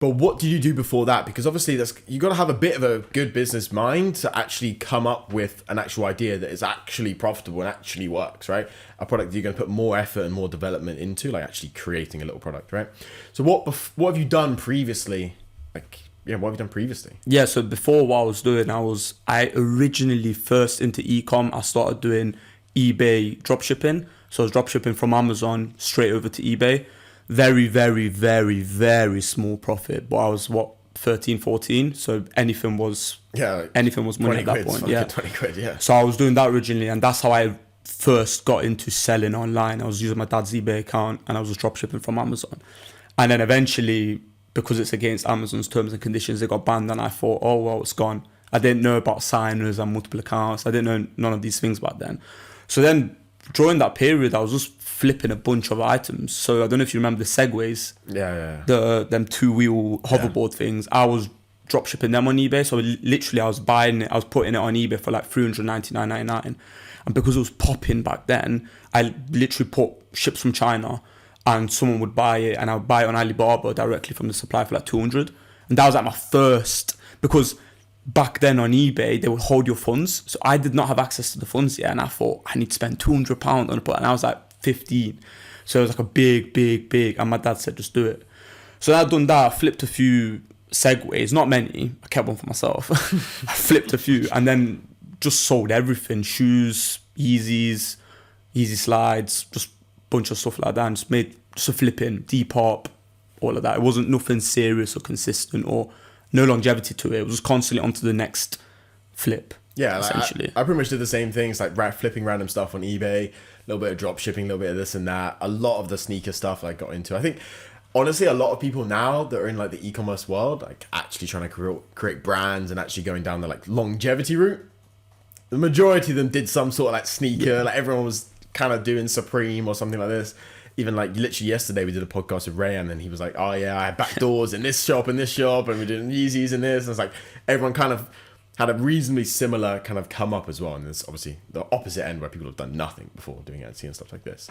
But what did you do before that? Because obviously you got to have a bit of a good business mind to actually come up with an actual idea that is actually profitable and actually works, right? A product that you're going to put more effort and more development into, like actually creating a little product, right? So what have you done previously? What have you done previously? Yeah, so before what I was doing, I originally first into e-com, I started doing eBay dropshipping. So I was dropshipping from Amazon straight over to eBay. Very, very, very, very small profit. But I was 13, 14. So anything was money at that point. Yeah. 20 quid, yeah. So I was doing that originally, and that's how I first got into selling online. I was using my dad's eBay account and I was just dropshipping from Amazon. And then eventually, because it's against Amazon's terms and conditions, it got banned, and I thought, oh, well, it's gone. I didn't know about signers and multiple accounts. I didn't know none of these things back then. So then during that period, I was just flipping a bunch of items. So I don't know if you remember the Segways. Yeah. Them two-wheel hoverboard things. I was dropshipping them on eBay. So literally I was putting it on eBay for like $399.99. And because it was popping back then, I literally ships from China, and someone would buy it, and I would buy it on Alibaba directly from the supplier for like 200. And that was like my first, because back then on eBay, they would hold your funds. So I did not have access to the funds yet. And I thought, I need to spend £200 on a product. And I was like 15. So it was like a big. And my dad said, just do it. So I'd done that. I flipped a few Segways, not many. I kept one for myself. I flipped a few and then just sold everything. Shoes, Yeezys, Yeezy slides, just bunch of stuff like that, and just a flipping, Depop, all of that. It wasn't nothing serious or consistent or no longevity to it. It was just constantly on to the next flip. Yeah, essentially. I pretty much did the same things, like flipping random stuff on eBay, a little bit of drop shipping, a little bit of this and that. A lot of the sneaker stuff I got into. I think, honestly, a lot of people now that are in like the e-commerce world, like actually trying to create brands and actually going down the like longevity route, the majority of them did some sort of like sneaker, like everyone was kind of doing Supreme or something like this. Even like literally yesterday we did a podcast with Rayan, and he was like, oh yeah, I had back doors in this shop and we're doing Yeezys and this, and it's like everyone kind of had a reasonably similar kind of come up as well. And there's obviously the opposite end where people have done nothing before doing Etsy and stuff like this.